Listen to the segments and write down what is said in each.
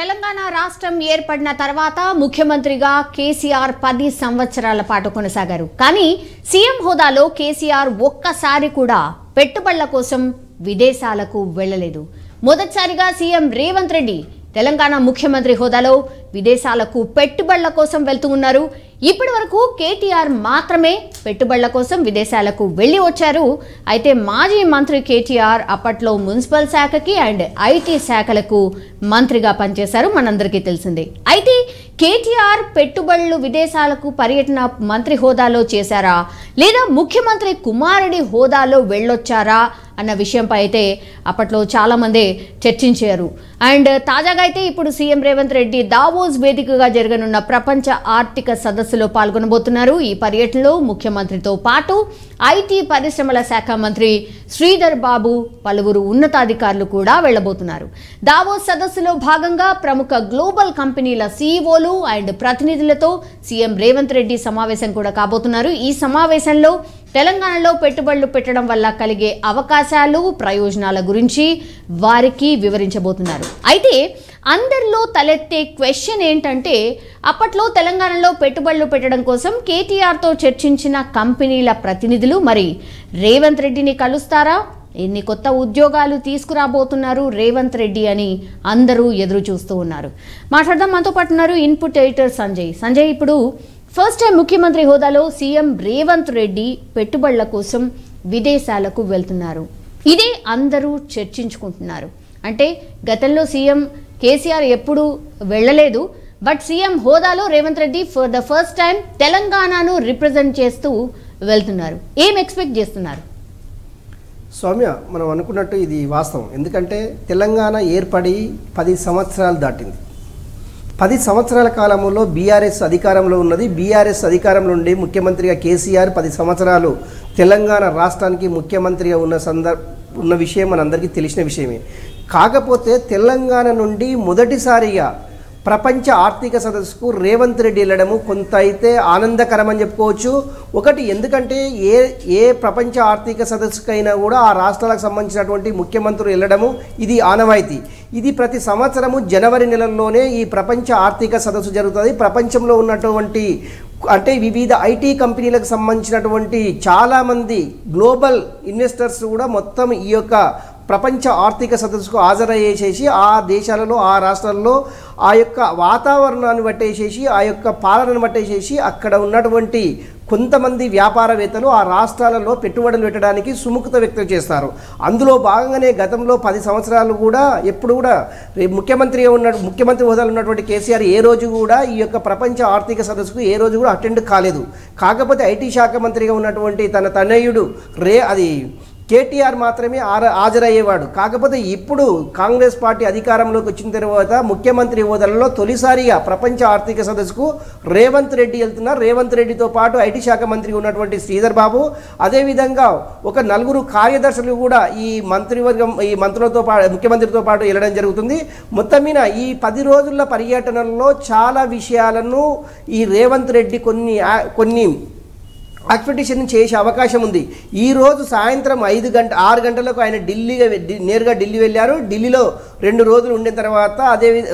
తెలంగాణ రాష్ట్రం ఏర్పడిన తర్వాత ముఖ్యమంత్రిగా కేసీఆర్ 10 సంవత్సరాల పాటు కొనసాగారు. కానీ సీఎం హోదాలో కేసీఆర్ ఒక్కసారి కూడా పెట్టుబడుల కోసం విదేశాలకు వెళ్ళలేదు. మొదటిసారిగా సీఎం రేవంత్ రెడ్డి తెలంగాణ ముఖ్యమంత్రి హోదాలో విదేశాలకు పెట్టుబడుల కోసం వెళ్తూ ఉన్నారు. ఇప్పటి వరకు కేటీఆర్ మాత్రమే పెట్టుబడుల కోసం విదేశాలకు వెళ్ళి వచ్చారు. అయితే మాజీ మంత్రి కేటీఆర్ అప్పట్లో మున్సిపల్ శాఖకి అండ్ ఐటీ శాఖలకు మంత్రిగా పనిచేశారు, మనందరికీ తెలిసిందే. అయితే కేటీఆర్ పెట్టుబడులు విదేశాలకు పర్యటన మంత్రి హోదాలో చేశారా లేదా ముఖ్యమంత్రి కుమారుడి హోదాలో వెళ్ళొచ్చారా అన్న విషయంపై అయితే అప్పట్లో చాలా మంది చర్చించారు. అండ్ తాజాగా అయితే ఇప్పుడు సీఎం రేవంత్ రెడ్డి దావోస్ వేదికగా జరగనున్న ప్రపంచ ఆర్థిక సదస్సులో పాల్గొనబోతున్నారు. ఈ పర్యటనలో ముఖ్యమంత్రితో పాటు ఐటీ పరిశ్రమల శాఖ మంత్రి శ్రీధర్ బాబు, పలువురు ఉన్నతాధికారులు కూడా వెళ్లబోతున్నారు. దావోస్ సదస్సులో భాగంగా ప్రముఖ గ్లోబల్ కంపెనీల సీఈఓలు అండ్ ప్రతినిధులతో సీఎం రేవంత్ రెడ్డి సమావేశం కూడా కాబోతున్నారు. ఈ సమావేశంలో తెలంగాణలో పెట్టుబడులు పెట్టడం వల్ల కలిగే అవకాశాలు, ప్రయోజనాల గురించి వారికి వివరించబోతున్నారు. అయితే అందరిలో తలెత్తే క్వశ్చన్ ఏంటంటే, అప్పట్లో తెలంగాణలో పెట్టుబడులు పెట్టడం కోసం కేటీఆర్తో చర్చించిన కంపెనీల ప్రతినిధులు మరి రేవంత్ రెడ్డిని కలుస్తారా? ఎన్ని కొత్త ఉద్యోగాలు తీసుకురాబోతున్నారు రేవంత్ రెడ్డి అని అందరూ ఎదురు చూస్తూ ఉన్నారు. మాట్లాడదాం, మనతో పాటు ఉన్నారు ఇన్పుట్ ఎడిటర్ సంజయ్. సంజయ్, ఇప్పుడు ఫస్ట్ టైం ముఖ్యమంత్రి హోదాలో సీఎం రేవంత్ రెడ్డి పెట్టుబడుల కోసం విదేశాలకు వెళ్తున్నారు. ఇదే అందరూ చర్చించుకుంటున్నారు. అంటే గతంలో సీఎం కేసీఆర్ ఎప్పుడు వెళ్ళలేదు, బట్ సీఎం హోదాలో Revanth Reddy for the first time తెలంగాణను రిప్రజెంట్ చేస్తూ వెళ్తున్నారు. ఏం ఎక్స్పెక్ట్ చేస్తున్నారు? సౌమ్య, మనం అనుకున్నట్టు ఇది వాస్తవం. ఎందుకంటే తెలంగాణ ఏర్పడి 10 సంవత్సరాలు దాటింది. 10 సంవత్సరాల కాలంలో బీఆర్ఎస్ అధికారంలో ఉన్నది. బీఆర్ఎస్ అధికారంలో ఉండి ముఖ్యమంత్రిగా కేసీఆర్ 10 సంవత్సరాలు తెలంగాణ రాష్ట్రానికి ముఖ్యమంత్రిగా ఉన్న విషయం మనందరికీ తెలిసిన విషయమే. కాకపోతే తెలంగాణ నుండి మొదటిసారిగా ప్రపంచ ఆర్థిక సదస్సుకు రేవంత్ రెడ్డి వెళ్ళడము కొంత అయితే ఆనందకరమని చెప్పుకోవచ్చు. ఒకటి, ఎందుకంటే ఏ ప్రపంచ ఆర్థిక సదస్సుకైనా కూడా ఆ రాష్ట్రాలకు సంబంధించినటువంటి ముఖ్యమంత్రులు వెళ్ళడము ఇది ఆనవాయితీ. ఇది ప్రతి సంవత్సరము జనవరి నెలల్లోనే ఈ ప్రపంచ ఆర్థిక సదస్సు జరుగుతుంది. ప్రపంచంలో ఉన్నటువంటి అంటే వివిధ ఐటీ కంపెనీలకు సంబంధించినటువంటి చాలామంది గ్లోబల్ ఇన్వెస్టర్స్ కూడా మొత్తం ఈ యొక్క ప్రపంచ ఆర్థిక సదస్సుకు హాజరయ్యేసేసి ఆ దేశాలలో, ఆ రాష్ట్రాల్లో ఆ యొక్క వాతావరణాన్ని బట్టేసేసి, ఆ యొక్క పాలనను బట్టేసేసి అక్కడ ఉన్నటువంటి కొంతమంది వ్యాపారవేత్తలు ఆ రాష్ట్రాలలో పెట్టుబడులు పెట్టడానికి సుముఖత వ్యక్తం చేస్తారు. అందులో భాగంగానే గతంలో 10 సంవత్సరాలు కూడా ఎప్పుడు కూడా ముఖ్యమంత్రి హోదాలో ఉన్నటువంటి కేసీఆర్ ఏ రోజు కూడా ఈ యొక్క ప్రపంచ ఆర్థిక సదస్సుకు ఏ రోజు కూడా అటెండ్ కాలేదు. కాకపోతే ఐటీ శాఖ మంత్రిగా ఉన్నటువంటి తన తనయుడు కేటీఆర్ మాత్రమే హాజరయ్యేవాడు. కాకపోతే ఇప్పుడు కాంగ్రెస్ పార్టీ అధికారంలోకి వచ్చిన తర్వాత ముఖ్యమంత్రి హోదాలలో తొలిసారిగా ప్రపంచ ఆర్థిక సదస్సుకు రేవంత్ రెడ్డి వెళ్తున్నారు. రేవంత్ రెడ్డితో పాటు ఐటీ శాఖ మంత్రి ఉన్నటువంటి శ్రీధర్ బాబు, అదేవిధంగా ఒక 4 కార్యదర్శులు కూడా ఈ మంత్రులతో పాటు ముఖ్యమంత్రితో పాటు వెళ్ళడం జరుగుతుంది. మొత్తం మీద ఈ 10 రోజుల పర్యటనలో చాలా విషయాలను ఈ రేవంత్ రెడ్డి కొన్ని ఎక్స్పెక్టేషన్ చేసే అవకాశం ఉంది. ఈరోజు సాయంత్రం 6 గంటలకు ఆయన నేరుగా ఢిల్లీ వెళ్ళారు. ఢిల్లీలో 2 రోజులు ఉండిన తర్వాత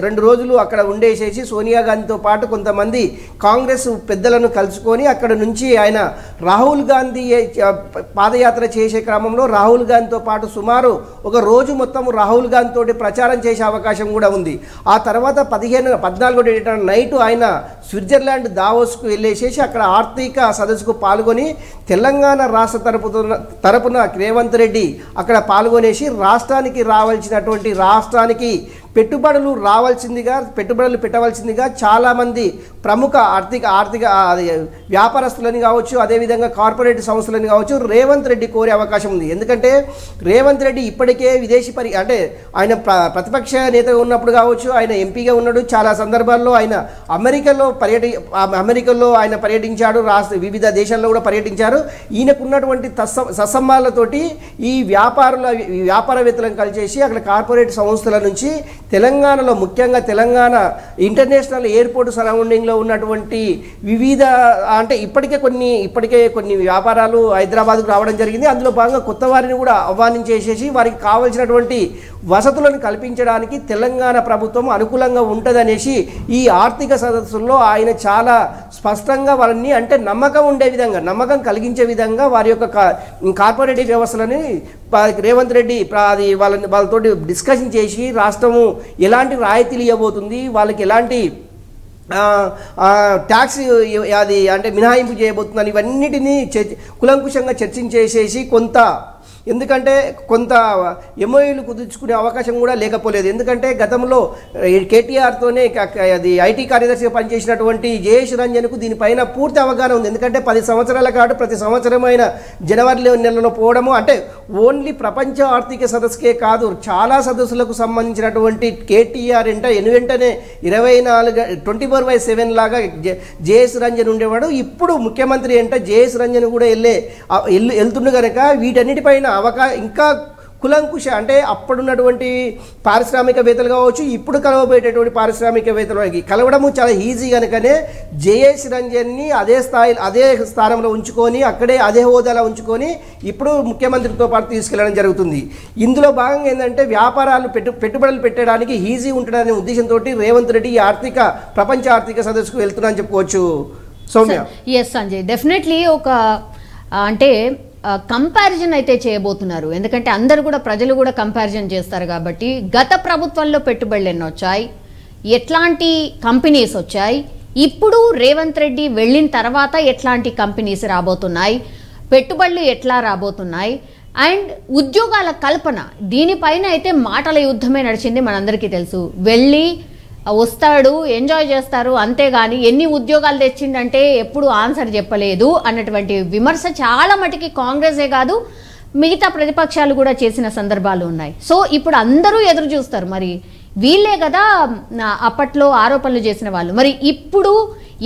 2 రోజులు అక్కడ ఉండేసేసి సోనియా గాంధీతో పాటు కొంతమంది కాంగ్రెస్ పెద్దలను కలుసుకొని అక్కడ నుంచి ఆయన రాహుల్ గాంధీ పాదయాత్ర చేసే క్రమంలో రాహుల్ గాంధీతో పాటు సుమారు ఒక రోజు మొత్తం రాహుల్ గాంధీ తోటి ప్రచారం చేసే అవకాశం కూడా ఉంది. ఆ తర్వాత 14 నైట్ ఆయన స్విట్జర్లాండ్ దావోస్కు వెళ్ళేసేసి అక్కడ ఆర్థిక సదస్సుకు పాల్గొని తెలంగాణ రాష్ట్ర తరపున రేవంత్ రెడ్డి అక్కడ పాల్గొనేసి రాష్ట్రానికి పెట్టుబడులు పెట్టవలసిందిగా చాలామంది ప్రముఖ ఆర్థిక వ్యాపారస్తులని కావచ్చు, అదేవిధంగా కార్పొరేట్ సంస్థలని కావచ్చు రేవంత్ రెడ్డి కోరే అవకాశం ఉంది. ఎందుకంటే రేవంత్ రెడ్డి ఇప్పటికే అంటే ఆయన ప్రతిపక్ష నేతగా ఉన్నప్పుడు కావచ్చు, ఆయన ఎంపీగా ఉన్నాడు. చాలా సందర్భాల్లో ఆయన అమెరికాలో ఆయన పర్యటించాడు, వివిధ దేశాల్లో కూడా పర్యటించారు. ఈయనకున్నటువంటి సత్సంబాలతోటి ఈ వ్యాపారవేత్తలను కలిసేసి అక్కడ కార్పొరేట్ సంస్థల నుంచి తెలంగాణలో ముఖ్యంగా తెలంగాణ ఇంటర్నేషనల్ ఎయిర్పోర్ట్ సరౌండింగ్లో ఉన్నటువంటి వివిధ అంటే ఇప్పటికే కొన్ని వ్యాపారాలు హైదరాబాద్కు రావడం జరిగింది. అందులో భాగంగా కొత్త వారిని కూడా ఆహ్వానించేసేసి వారికి కావాల్సినటువంటి వసతులను కల్పించడానికి తెలంగాణ ప్రభుత్వం అనుకూలంగా ఉంటుందనేసి ఈ ఆర్థిక సదస్సుల్లో ఆయన చాలా స్పష్టంగా వాళ్ళని అంటే నమ్మకం ఉండే విధంగా నమ్మకం కలిగించే విధంగా వారి యొక్క కార్పొరేటివ్ వ్యవస్థలని రేవంత్ రెడ్డి అది వాళ్ళతో డిస్కషన్ చేసి రాష్ట్రము ఎలాంటి రాయితీలు ఇవ్వబోతుంది, వాళ్ళకి ఎలాంటి ట్యాక్స్ అది అంటే మినహాయింపు చేయబోతుందని ఇవన్నిటినీ కులంకుశంగా చర్చించేసేసి కొంత ఎందుకంటే కొంత ఎంఓయూలు కుదుర్చుకునే అవకాశం కూడా లేకపోలేదు. ఎందుకంటే గతంలో కేటీఆర్తోనే అది ఐటీ కార్యదర్శిగా పనిచేసినటువంటి జయేష్ రంజన్కు దీనిపైన పూర్తి అవగాహన ఉంది. ఎందుకంటే 10 సంవత్సరాల కాదు ప్రతి సంవత్సరమైన జనవరి నెలలో పోవడము అంటే ఓన్లీ ప్రపంచ ఆర్థిక సదస్సుకే కాదు చాలా సదస్సులకు సంబంధించినటువంటి కేటీఆర్ వెంటనే 24/7 లాగా జయేష్ రంజన్ ఉండేవాడు. ఇప్పుడు ముఖ్యమంత్రి జయేష్ రంజన్ కూడా వెళ్తుండే కనుక వీటన్నిటిపైన ఇంకా కులంకుశ అంటే అప్పుడున్నటువంటి పారిశ్రామికవేత్తలు కావచ్చు, ఇప్పుడు కలవబోయేటటువంటి పారిశ్రామికవేత్తలు కలవడము చాలా ఈజీ కనుకనే జయేష్ రంజన్ని అదే స్థానంలో ఉంచుకొని అక్కడే అదే హోదాలో ఉంచుకొని ఇప్పుడు ముఖ్యమంత్రితో పాటు తీసుకెళ్లడం జరుగుతుంది. ఇందులో భాగంగా ఏంటంటే వ్యాపారాలు పెట్టుబడులు పెట్టడానికి ఈజీ ఉంటుందనే ఉద్దేశంతో రేవంత్ రెడ్డి ప్రపంచ ఆర్థిక సదస్సుకు వెళ్తున్నారని చెప్పుకోవచ్చు. సౌమ్య. ఎస్ సంజయ్, డెఫినెట్లీ ఒక అంటే కంపారిజన్ అయితే చేయబోతున్నారు. ఎందుకంటే అందరూ కూడా ప్రజలు కూడా కంపారిజన్ చేస్తారు కాబట్టి గత ప్రభుత్వంలో పెట్టుబడులు ఎన్ని వచ్చాయి, ఎట్లాంటి కంపెనీస్ వచ్చాయి, ఇప్పుడు రేవంత్ రెడ్డి వెళ్ళిన తర్వాత ఎట్లాంటి కంపెనీస్ రాబోతున్నాయి, పెట్టుబడులు ఎట్లా రాబోతున్నాయి అండ్ ఉద్యోగాల కల్పన దీనిపైన అయితే మాటల యుద్ధమే నడిచింది. మనందరికీ తెలుసు. వెళ్ళి వస్తాడు, ఎంజాయ్ చేస్తారు, అంతేగాని ఎన్ని ఉద్యోగాలు తెచ్చిండంటే ఎప్పుడు ఆన్సర్ చెప్పలేదు అన్నటువంటి విమర్శ చాలా మటుకి కాంగ్రెసే కాదు మిగతా ప్రతిపక్షాలు కూడా చేసిన సందర్భాలు ఉన్నాయి. సో ఇప్పుడు అందరూ ఎదురు చూస్తారు, మరి వీళ్ళే కదా అప్పట్లో ఆరోపణలు చేసిన వాళ్ళు, మరి ఇప్పుడు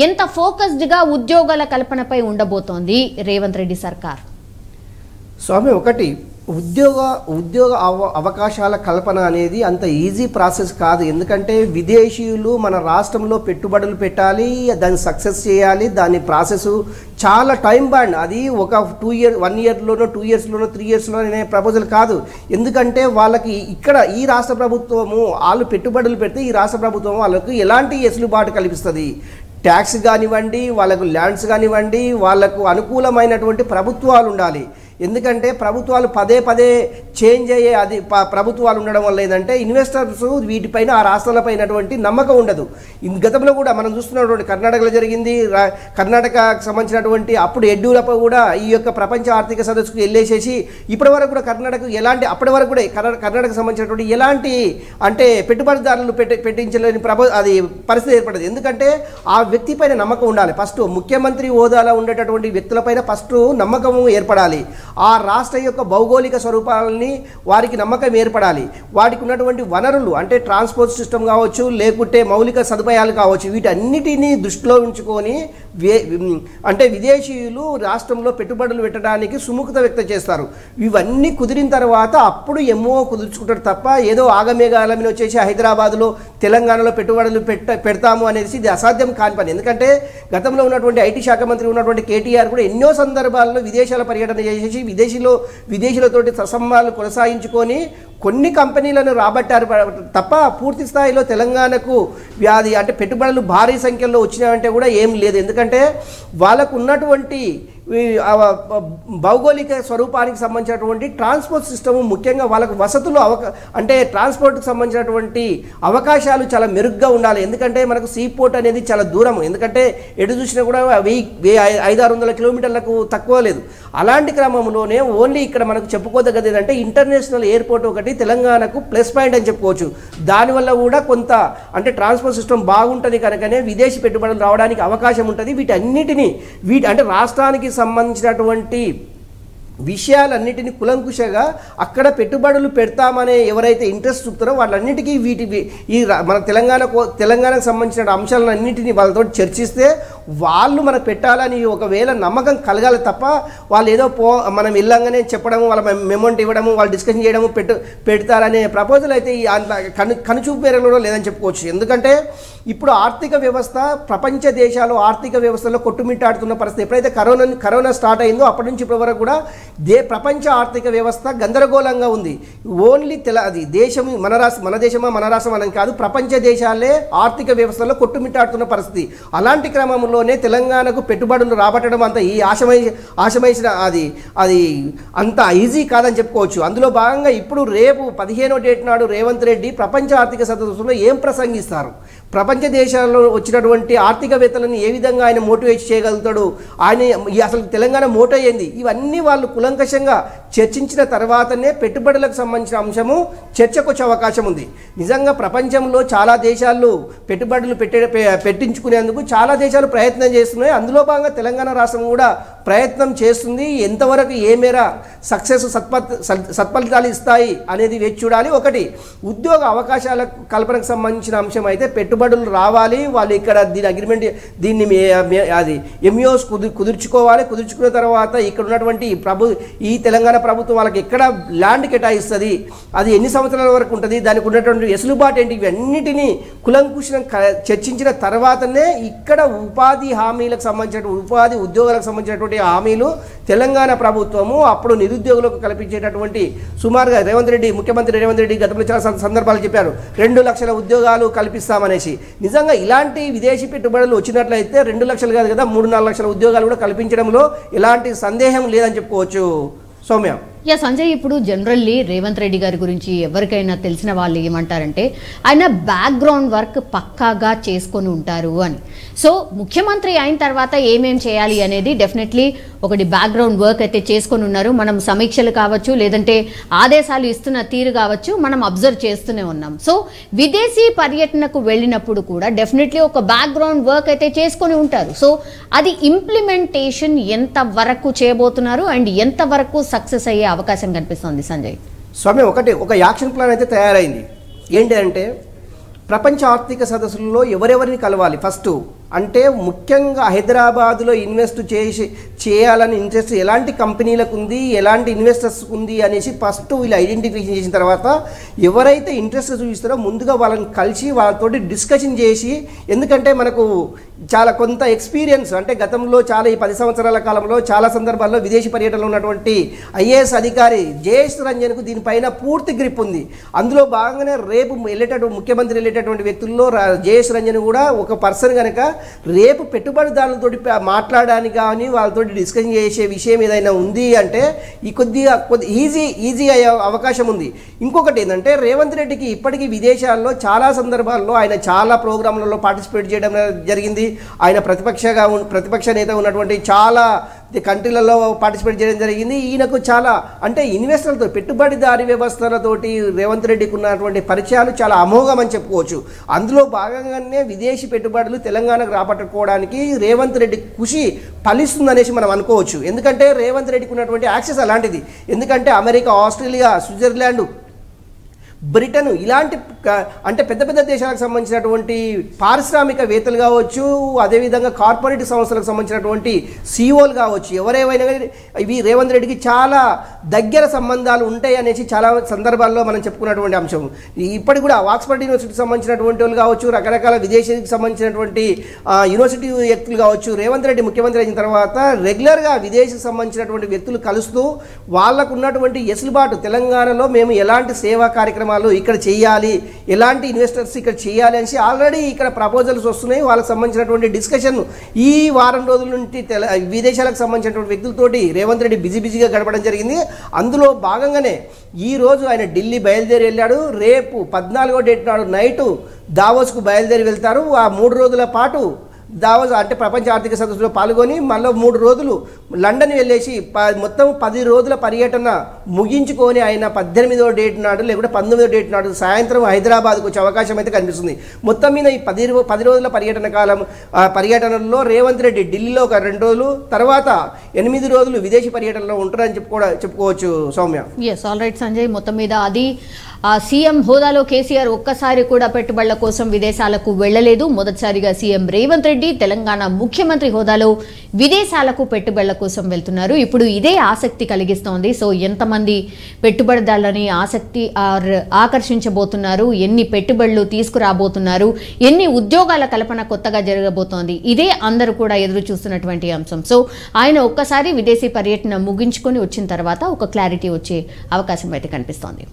ఎంత ఫోకస్డ్గా ఉద్యోగాల కల్పనపై ఉండబోతోంది రేవంత్ రెడ్డి సర్కార్? స్వామి, ఒకటి ఉద్యోగ అవకాశాల కల్పన అనేది అంత ఈజీ ప్రాసెస్ కాదు. ఎందుకంటే విదేశీయులు మన రాష్ట్రంలో పెట్టుబడులు పెట్టాలి, దాన్ని సక్సెస్ చేయాలి, దాని ప్రాసెస్ చాలా టైం బాండ్. అది ఒక 1 ఇయర్లోనో 2 ఇయర్స్లోనో 3 ఇయర్స్లోనే ప్రపోజల్ కాదు. ఎందుకంటే వాళ్ళకి ఇక్కడ ఈ రాష్ట్ర ప్రభుత్వము వాళ్ళు పెట్టుబడులు పెడితే ఈ రాష్ట్ర ప్రభుత్వం వాళ్ళకు ఎలాంటి వెసులుబాటు కల్పిస్తుంది, ట్యాక్స్ కానివ్వండి, వాళ్ళకు ల్యాండ్స్ కానివ్వండి, వాళ్ళకు అనుకూలమైనటువంటి ప్రభుత్వాలు ఉండాలి. ఎందుకంటే ప్రభుత్వాలు పదే చేంజ్ అయ్యే ప్రభుత్వాలు ఉండడం వల్ల ఏంటంటే ఇన్వెస్టర్స్ వీటిపైన ఆ రాష్ట్రాలపైనటువంటి నమ్మకం ఉండదు. గతంలో కూడా మనం చూస్తున్నటువంటి కర్ణాటకలో జరిగింది. కర్ణాటకకు సంబంధించినటువంటి అప్పుడు యడ్యూరప్ప కూడా ఈ యొక్క ప్రపంచ ఆర్థిక సదస్సుకు వెళ్ళేసేసి ఇప్పటి వరకు కూడా అప్పటి వరకు కూడా కర్ణాటకకు సంబంధించినటువంటి ఎలాంటి అంటే పెట్టుబడిదారులు పెట్టించలేని అది పరిస్థితి ఏర్పడదు. ఎందుకంటే ఆ వ్యక్తి పైన నమ్మకం ఉండాలి. ఫస్ట్ ముఖ్యమంత్రి హోదాలో ఉండేటటువంటి వ్యక్తులపైన ఫస్ట్ నమ్మకం ఏర్పడాలి. ఆ రాష్ట్ర యొక్క భౌగోళిక స్వరూపాలని వారికి నమ్మకం ఏర్పడాలి. వాటికి ఉన్నటువంటి వనరులు అంటే ట్రాన్స్పోర్ట్ సిస్టమ్ కావచ్చు, లేకుంటే మౌలిక సదుపాయాలు కావచ్చు, వీటన్నిటినీ దృష్టిలో ఉంచుకొని అంటే విదేశీయులు రాష్ట్రంలో పెట్టుబడులు పెట్టడానికి సుముఖత వ్యక్తం చేస్తారు. ఇవన్నీ కుదిరిన తర్వాత అప్పుడు ఎంఓ కుదుర్చుకుంటారు తప్ప ఏదో ఆగమేఘాల మీద వచ్చేసి హైదరాబాద్లో తెలంగాణలో పెట్టుబడులు పెడతాము అనేది ఇది అసాధ్యం కాని పని. ఎందుకంటే గతంలో ఉన్నటువంటి ఐటీ శాఖ మంత్రి ఉన్నటువంటి కేటీఆర్ కూడా ఎన్నో సందర్భాల్లో విదేశాల పర్యటన చేసేసి విదేశీయులతోటి సత్సంబంధాలు కొనసాగించుకొని కొన్ని కంపెనీలను రాబట్టారు తప్ప పూర్తి స్థాయిలో తెలంగాణకు వ్యాధి అంటే పెట్టుబడులు భారీ సంఖ్యలో వచ్చినాయంటే కూడా ఏం లేదు. ఎందుకంటే వాళ్ళకు ఉన్నటువంటి భౌగోళిక స్వరూపానికి సంబంధించినటువంటి ట్రాన్స్పోర్ట్ సిస్టమ్, ముఖ్యంగా వాళ్ళకు వసతులు అంటే ట్రాన్స్పోర్ట్కి సంబంధించినటువంటి అవకాశాలు చాలా మెరుగ్గా ఉండాలి. ఎందుకంటే మనకు సీ పోర్ట్ అనేది చాలా దూరం. ఎందుకంటే ఎటు చూసినా కూడా 500-600 కిలోమీటర్లకు తక్కువ లేదు. అలాంటి క్రమంలోనే ఓన్లీ ఇక్కడ మనకు చెప్పుకోదగ్గది ఏంటంటే ఇంటర్నేషనల్ ఎయిర్పోర్ట్ ఒకటి తెలంగాణకు ప్లస్ పాయింట్ అని చెప్పుకోవచ్చు. దానివల్ల కూడా కొంత అంటే ట్రాన్స్పోర్ట్ సిస్టమ్ బాగుంటుంది కనుకనే విదేశీ పెట్టుబడులు రావడానికి అవకాశం ఉంటుంది. వీటన్నిటినీ అంటే రాష్ట్రానికి సంబంధించినటువంటి విషయాలన్నిటిని కులంకుశగా అక్కడ పెట్టుబడులు పెడతామనే ఎవరైతే ఇంట్రెస్ట్ చూపుతారో వాళ్ళన్నిటికీ మన తెలంగాణకు సంబంధించిన అంశాలన్నింటినీ వాళ్ళతో చర్చిస్తే వాళ్ళు మనకు పెట్టాలని ఒకవేళ నమ్మకం కలగాలి తప్ప వాళ్ళు ఏదో మనం వెళ్ళంగానే చెప్పడము, వాళ్ళ మెమోంట్ ఇవ్వడము, వాళ్ళు డిస్కషన్ చేయడము పెడతారనే ప్రపోజల్ అయితే కనుచూపు మేరలో లేదని చెప్పుకోవచ్చు. ఎందుకంటే ఇప్పుడు ఆర్థిక వ్యవస్థ ప్రపంచ దేశాలు ఆర్థిక వ్యవస్థలో కొట్టుమిట్టాడుతున్న పరిస్థితి. ఎప్పుడైతే కరోనా స్టార్ట్ అయిందో అప్పటి నుంచి ఇప్పటి వరకు కూడా ప్రపంచ ఆర్థిక వ్యవస్థ గందరగోళంగా ఉంది. ఓన్లీ అది దేశం మన దేశమా మన రాష్ట్రం అని కాదు, ప్రపంచ దేశాలే ఆర్థిక వ్యవస్థలో కొట్టుమిట్టాడుతున్న పరిస్థితి. అలాంటి క్రమంలోనే తెలంగాణకు పెట్టుబడులు రాబట్టడం అంత ఈ ఆశమైసిన అది అంత ఈజీ కాదని చెప్పుకోవచ్చు. అందులో భాగంగా ఇప్పుడు రేపు 15వ డేట్ నాడు రేవంత్ రెడ్డి ప్రపంచ ఆర్థిక సదస్సులో ఏం ప్రసంగిస్తారు, ప్రపంచ దేశాల్లో వచ్చినటువంటి ఆర్థికవేత్తలను ఏ విధంగా ఆయన మోటివేట్ చేయగలుగుతాడు, ఆయన అసలు తెలంగాణ మోటో ఏంది, ఇవన్నీ వాళ్ళు కులంకషంగా చర్చించిన తర్వాతనే పెట్టుబడులకు సంబంధించిన అంశము చర్చకు వచ్చే అవకాశం ఉంది. నిజంగా ప్రపంచంలో చాలా దేశాలు పెట్టుబడులు పెట్టించుకునేందుకు చాలా దేశాలు ప్రయత్నం చేస్తున్నాయి. అందులో భాగంగా తెలంగాణ రాష్ట్రం కూడా ప్రయత్నం చేస్తుంది. ఎంతవరకు ఏ మేర సక్సెస్ సత్ఫలితాలు ఇస్తాయి అనేది వేచి చూడాలి. ఒకటి ఉద్యోగ అవకాశాల కల్పనకు సంబంధించిన అంశం అయితే పెట్టుబడులు రావాలి, వాళ్ళు ఇక్కడ దీని అగ్రిమెంట్ దీన్ని అది ఎంఓస్ కుదుర్చుకోవాలి. కుదుర్చుకున్న తర్వాత ఇక్కడ ఉన్నటువంటి ఈ తెలంగాణ ప్రభుత్వం వాళ్ళకి ఎక్కడ ల్యాండ్ కేటాయిస్తుంది, అది ఎన్ని సంవత్సరాల వరకు ఉంటుంది, దానికి ఉన్నటువంటి వెసులుబాటు ఏంటి, ఇవన్నిటినీ కులంకుశం చర్చించిన తర్వాతనే ఇక్కడ ఉపాధి హామీలకు సంబంధించిన ఉపాధి ఉద్యోగాలకు సంబంధించినటువంటి హామీలు తెలంగాణ ప్రభుత్వము అప్పుడు నిరుద్యోగులకు కల్పించేటటువంటి సుమారుగా ముఖ్యమంత్రి రేవంత్ రెడ్డి గతంలో చాలా సందర్భాలు చెప్పారు 2 లక్షల ఉద్యోగాలు కల్పిస్తామనేసి. నిజంగా ఇలాంటి విదేశీ పెట్టుబడులు వచ్చినట్లయితే 2 లక్షలు కాదు కదా 3-4 లక్షల ఉద్యోగాలు కూడా కల్పించడంలో ఎలాంటి సందేహం లేదని చెప్పుకోవచ్చు. సౌమ్య. సంజయ్, ఇప్పుడు జనరల్లీ రేవంత్ రెడ్డి గారి గురించి ఎవరికైనా తెలిసిన వాళ్ళు ఏమంటారంటే ఆయన బ్యాక్గ్రౌండ్ వర్క్ పక్కాగా చేసుకొని ఉంటారు అని. సో ముఖ్యమంత్రి అయిన తర్వాత ఏమేం చేయాలి అనేది డెఫినెట్లీ ఒకటి బ్యాక్గ్రౌండ్ వర్క్ అయితే చేసుకొని ఉన్నారు. మనం సమీక్షలు కావచ్చు, లేదంటే ఆదేశాలు ఇస్తున్న తీరు కావచ్చు, మనం అబ్జర్వ్ చేస్తూనే ఉన్నాం. సో విదేశీ పర్యటనకు వెళ్ళినప్పుడు కూడా డెఫినెట్లీ ఒక బ్యాక్గ్రౌండ్ వర్క్ అయితే చేసుకొని ఉంటారు. సో అది ఇంప్లిమెంటేషన్ ఎంత వరకు చేయబోతున్నారు అండ్ ఎంత వరకు సక్సెస్ అయ్యే అవకాశం కనిపిస్తుంది సంజయ్? స్వామి, ఒక యాక్షన్ ప్లాన్ అయితే తయారైంది. ఏంటి అంటే ప్రపంచ ఆర్థిక సదస్సుల్లో ఎవరెవరిని కలవాలి ఫస్ట్ అంటే ముఖ్యంగా హైదరాబాద్లో ఇన్వెస్ట్ చేయాలని ఇంట్రెస్ట్ ఎలాంటి కంపెనీలకు ఉంది, ఎలాంటి ఇన్వెస్టర్స్కి ఉంది అనేసి ఫస్ట్ వీళ్ళు ఐడెంటిఫికేషన్ చేసిన తర్వాత ఎవరైతే ఇంట్రెస్ట్ చూపిస్తారో ముందుగా వాళ్ళని కలిసి వాళ్ళతోటి డిస్కషన్ చేసి, ఎందుకంటే మనకు చాలా కొంత ఎక్స్పీరియన్స్ అంటే గతంలో చాలా ఈ 10 సంవత్సరాల కాలంలో చాలా సందర్భాల్లో విదేశీ పర్యటనలో ఉన్నటువంటి ఐఏఎస్ అధికారి జయేష్ రంజన్కు దీనిపైన పూర్తి గ్రిప్ ఉంది. అందులో భాగంగానే రేపు ముఖ్యమంత్రి వెళ్ళేటటువంటి వ్యక్తుల్లో జయేష్ రంజన్ కూడా ఒక పర్సన్ కనుక రేపు పెట్టుబడిదారులతో మాట్లాడడానికి కానీ వాళ్ళతో డిస్కషన్ చేసే విషయం ఏదైనా ఉంది అంటే ఈ కొద్దిగా ఈజీ అయ్యే అవకాశం ఉంది. ఇంకొకటి ఏంటంటే రేవంత్ రెడ్డికి ఇప్పటికీ విదేశాల్లో చాలా సందర్భాల్లో ఆయన చాలా ప్రోగ్రాంలలో పార్టిసిపేట్ చేయడం జరిగింది. ఆయన ప్రతిపక్ష నేత ఉన్నటువంటి చాలా కంట్రీలలో పార్టిసిపేట్ చేయడం జరిగింది. ఈయనకు చాలా అంటే ఇన్వెస్టర్లతో పెట్టుబడిదారీ వ్యవస్థలతోటి రేవంత్ రెడ్డికి ఉన్నటువంటి పరిచయాలు చాలా అమోఘం అని చెప్పుకోవచ్చు. అందులో భాగంగానే విదేశీ పెట్టుబడులు తెలంగాణకు రాబట్టుకోవడానికి రేవంత్ రెడ్డి కృషి ఫలిస్తుందనేసి మనం అనుకోవచ్చు. ఎందుకంటే రేవంత్ రెడ్డికి ఉన్నటువంటి యాక్సెస్ అలాంటిది. ఎందుకంటే అమెరికా, ఆస్ట్రేలియా, స్విట్జర్లాండ్, బ్రిటన్ ఇలాంటి అంటే పెద్ద పెద్ద దేశాలకు సంబంధించినటువంటి పారిశ్రామికవేత్తలు కావచ్చు, అదేవిధంగా కార్పొరేట్ సంస్థలకు సంబంధించినటువంటి సిఇఓలు కావచ్చు, ఎవరేమైనా ఇవి రేవంత్ రెడ్డికి చాలా దగ్గర సంబంధాలు ఉంటాయి అనేసి చాలా సందర్భాల్లో మనం చెప్పుకున్నటువంటి అంశం. ఇప్పటికి కూడా ఆక్స్ఫర్డ్ యూనివర్సిటీకి సంబంధించినటువంటి వాళ్ళు కావచ్చు, రకరకాల విదేశీకి సంబంధించినటువంటి యూనివర్సిటీ వ్యక్తులు కావచ్చు, రేవంత్ రెడ్డి ముఖ్యమంత్రి అయిన తర్వాత రెగ్యులర్గా విదేశీకి సంబంధించినటువంటి వ్యక్తులు కలుస్తూ వాళ్ళకు ఉన్నటువంటి వెసులుబాటు తెలంగాణలో మేము ఎలాంటి సేవా కార్యక్రమాలు ఇక్కడ చేయాలి, ఎలాంటి ఇన్వెస్టర్స్ ఇక్కడ చేయాలి అనేసి ఆల్రెడీ ఇక్కడ ప్రపోజల్స్ వస్తున్నాయి. వాళ్ళకి సంబంధించినటువంటి డిస్కషన్ ఈ వారం రోజుల నుండి విదేశాలకు సంబంధించినటువంటి వ్యక్తులతోటి రేవంత్ రెడ్డి బిజీగా గడపడం జరిగింది. అందులో భాగంగానే ఈరోజు ఆయన ఢిల్లీ బయలుదేరి వెళ్ళాడు. రేపు 14వ డేట్ నాడు నైటు దావోస్కు బయలుదేరి వెళ్తారు. ఆ 3 రోజుల పాటు దావోస్ అంటే ప్రపంచ ఆర్థిక సదస్సులో పాల్గొని మళ్ళీ 3 రోజులు లండన్ వెళ్ళేసి మొత్తం 10 రోజుల పర్యటన ముగించుకొని ఆయన 18వ డేట్ నాడు లేకుంటే 19వ డేట్ నాడు సాయంత్రం హైదరాబాద్కు వచ్చే అవకాశం అయితే కనిపిస్తుంది. మొత్తం మీద ఈ 10 రోజుల పర్యటనలో రేవంత్ రెడ్డి ఢిల్లీలో ఒక 2 రోజులు, తర్వాత 8 రోజులు విదేశీ పర్యటనలో ఉంటారని చెప్పుకోవచ్చు. సౌమ్య. ఆల్ రైట్ సంజయ్, మొత్తం మీద అది సీఎం హోదాలో కేసీఆర్ ఒక్కసారి కూడా పెట్టుబడుల కోసం విదేశాలకు వెళ్లలేదు. మొదటిసారిగా సీఎం రేవంత్ రెడ్డి తెలంగాణ ముఖ్యమంత్రి హోదాలో విదేశాలకు పెట్టుబడుల కోసం వెళ్తున్నారు. ఇప్పుడు ఇదే ఆసక్తి కలిగిస్తోంది. సో ఎంతమంది పెట్టుబడిదారులని ఆకర్షించబోతున్నారు, ఎన్ని పెట్టుబడులు తీసుకురాబోతున్నారు, ఎన్ని ఉద్యోగాల కల్పన కొత్తగా జరగబోతోంది, ఇదే అందరూ కూడా ఎదురు చూస్తున్నటువంటి అంశం. సో ఆయన ఒక్కసారి విదేశీ పర్యటన ముగించుకొని వచ్చిన తర్వాత ఒక క్లారిటీ వచ్చే అవకాశం అయితే కనిపిస్తోంది.